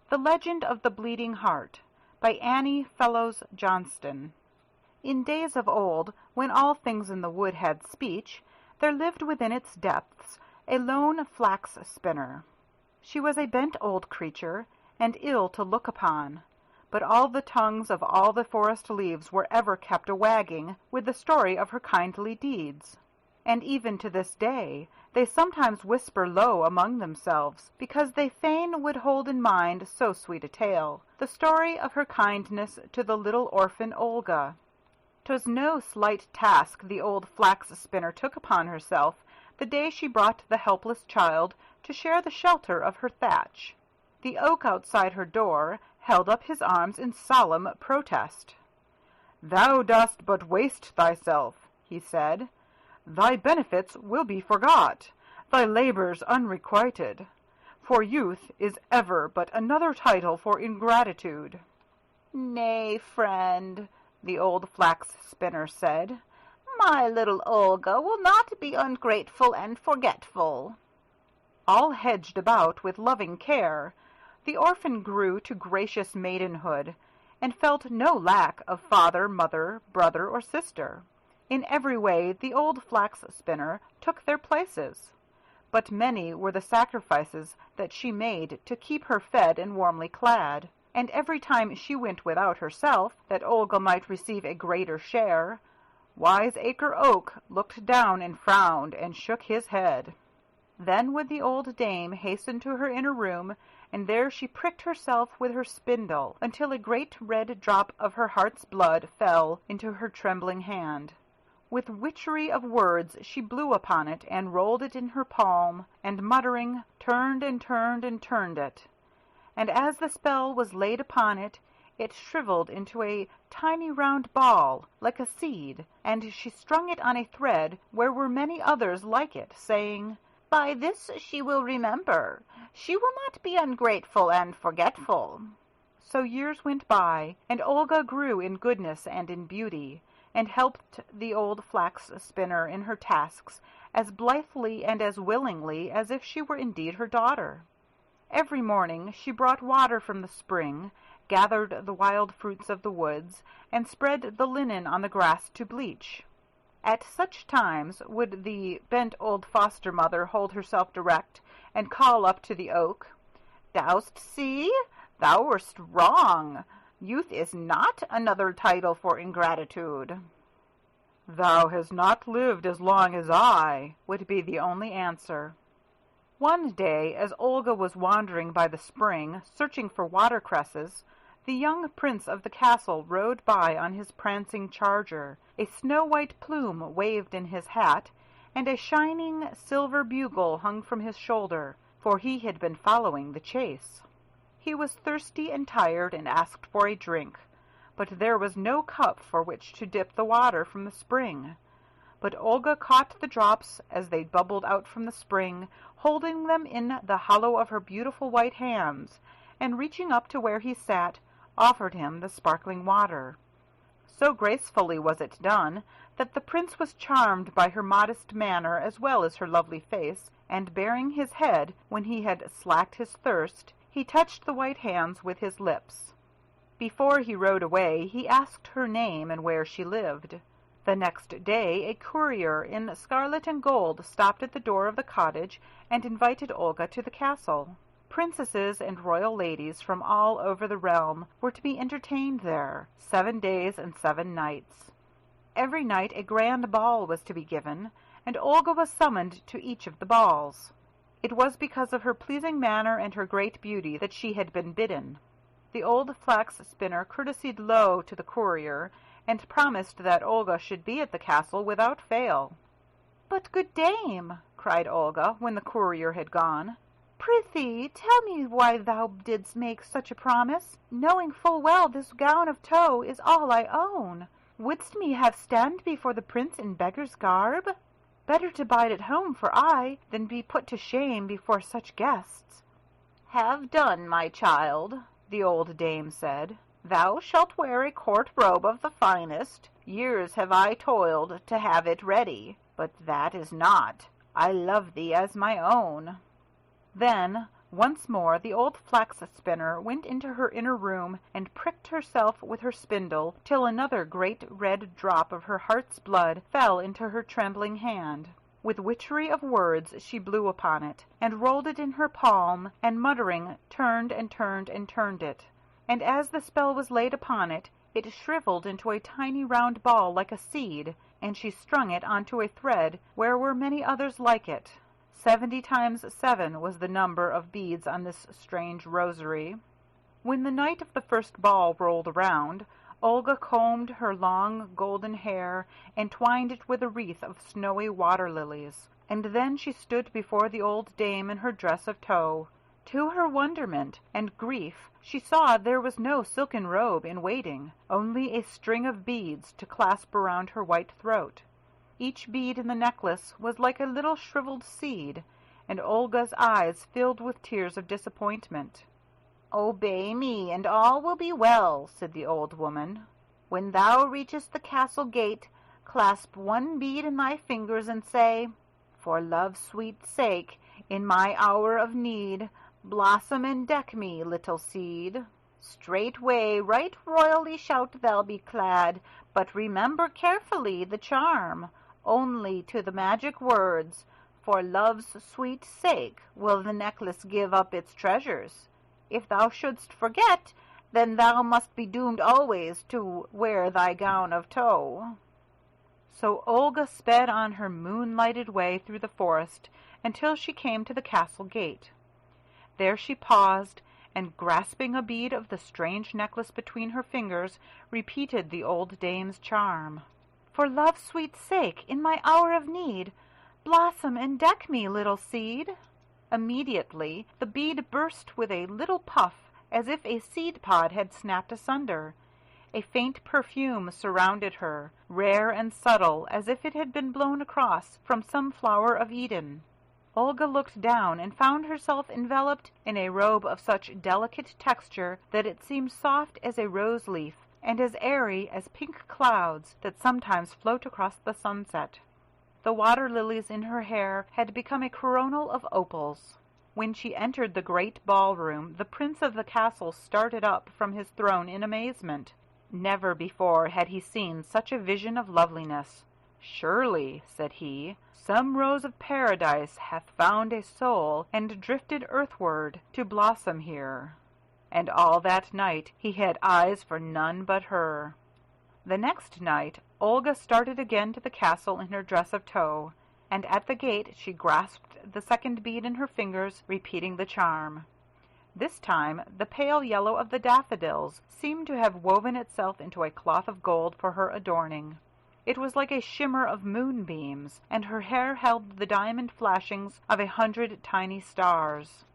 The Legend of the Bleeding Heart by Annie Fellows Johnston. In days of old, when all things in the wood had speech, there lived within its depths a lone flax spinner. She was a bent old creature, and ill to look upon, but all the tongues of all the forest leaves were ever kept a-wagging with the story of her kindly deeds. And even to this day they sometimes whisper low among themselves, because they fain would hold in mind so sweet a tale, the story of her kindness to the little orphan Olga. 'Twas no slight task the old flax spinner took upon herself the day she brought the helpless child to share the shelter of her thatch. The oak outside her door held up his arms in solemn protest. "Thou dost but waste thyself," he said. "Thy benefits will be forgot, thy labors unrequited, for youth is ever but another title for ingratitude." "Nay, friend," the old flax spinner said, "my little Olga will not be ungrateful and forgetful." All hedged about with loving care, the orphan grew to gracious maidenhood, and felt no lack of father, mother, brother, or sister. In every way the old flax spinner took their places, but many were the sacrifices that she made to keep her fed and warmly clad, and every time she went without herself, that Olga might receive a greater share, Wiseacre Oak looked down and frowned and shook his head. Then would the old dame hasten to her inner room, and there she pricked herself with her spindle until a great red drop of her heart's blood fell into her trembling hand. With witchery of words she blew upon it and rolled it in her palm, and muttering, turned and turned and turned it. And as the spell was laid upon it, it shriveled into a tiny round ball, like a seed, and she strung it on a thread where were many others like it, saying, "By this she will remember. She will not be ungrateful and forgetful." So years went by, and Olga grew in goodness and in beauty, and helped the old flax spinner in her tasks as blithely and as willingly as if she were indeed her daughter. Every morning she brought water from the spring, gathered the wild fruits of the woods, and spread the linen on the grass to bleach. At such times would the bent old foster mother hold herself erect and call up to the oak, "Dost see? Thou wast wrong. Youth is not another title for ingratitude." "Thou hast not lived as long as I," would be the only answer. One day, as Olga was wandering by the spring, searching for watercresses, the young prince of the castle rode by on his prancing charger. A snow-white plume waved in his hat, and a shining silver bugle hung from his shoulder, for he had been following the chase. He was thirsty and tired, and asked for a drink, but there was no cup for which to dip the water from the spring. But Olga caught the drops as they bubbled out from the spring, holding them in the hollow of her beautiful white hands, and reaching up to where he sat, offered him the sparkling water. So gracefully was it done that the prince was charmed by her modest manner as well as her lovely face, and baring his head when he had slaked his thirst, he touched the white hands with his lips. Before he rode away, he asked her name and where she lived. The next day a courier in scarlet and gold stopped at the door of the cottage and invited Olga to the castle. Princesses and royal ladies from all over the realm were to be entertained there, 7 days and 7 nights. Every night a grand ball was to be given, and Olga was summoned to each of the balls. It was because of her pleasing manner and her great beauty that she had been bidden. The old flax spinner courtesied low to the courier, and promised that Olga should be at the castle without fail. "But, good dame," cried Olga, when the courier had gone, "prithee tell me why thou didst make such a promise, knowing full well this gown of tow is all I own. Wouldst me have stand before the prince in beggar's garb? Better to bide at home for aye than be put to shame before such guests." "Have done, my child," the old dame said. "Thou shalt wear a court robe of the finest. Years have I toiled to have it ready, but that is naught. I love thee as my own." Then, Once more the old flax spinner went into her inner room and pricked herself with her spindle till another great red drop of her heart's blood fell into her trembling hand. With witchery of words she blew upon it, and rolled it in her palm, and muttering turned and turned and turned it. And as the spell was laid upon it, it shriveled into a tiny round ball like a seed, and she strung it onto a thread where were many others like it. 70 times 7 was the number of beads on this strange rosary. When the night of the first ball rolled around, Olga combed her long golden hair and twined it with a wreath of snowy water lilies, and then she stood before the old dame in her dress of tow. To her wonderment and grief she saw there was no silken robe in waiting, only a string of beads to clasp around her white throat. Each bead in the necklace was like a little shriveled seed, and Olga's eyes filled with tears of disappointment. "Obey me, and all will be well," said the old woman. "When thou reachest the castle gate, clasp one bead in thy fingers and say, 'For love's sweet sake, in my hour of need, blossom and deck me, little seed.' Straightway right royally shalt thou be clad, but remember carefully the charm. Only to the magic words, 'For love's sweet sake,' will the necklace give up its treasures. If thou shouldst forget, then thou must be doomed always to wear thy gown of tow." So Olga sped on her moonlighted way through the forest until she came to the castle gate. There she paused, and grasping a bead of the strange necklace between her fingers, repeated the old dame's charm. "For love's sweet sake, in my hour of need, blossom and deck me, little seed." Immediately the bead burst with a little puff, as if a seed pod had snapped asunder. A faint perfume surrounded her, rare and subtle, as if it had been blown across from some flower of Eden. Olga looked down and found herself enveloped in a robe of such delicate texture that it seemed soft as a rose leaf, and as airy as pink clouds that sometimes float across the sunset. The water lilies in her hair had become a coronal of opals. When she entered the great ballroom, the prince of the castle started up from his throne in amazement. Never before had he seen such a vision of loveliness. "Surely," said he, "some rose of paradise hath found a soul and drifted earthward to blossom here." And all that night he had eyes for none but her. The next night Olga started again to the castle in her dress of tow, and at the gate she grasped the second bead in her fingers, repeating the charm. This time the pale yellow of the daffodils seemed to have woven itself into a cloth of gold for her adorning. It was like a shimmer of moonbeams, and her hair held the diamond flashings of 100 tiny stars.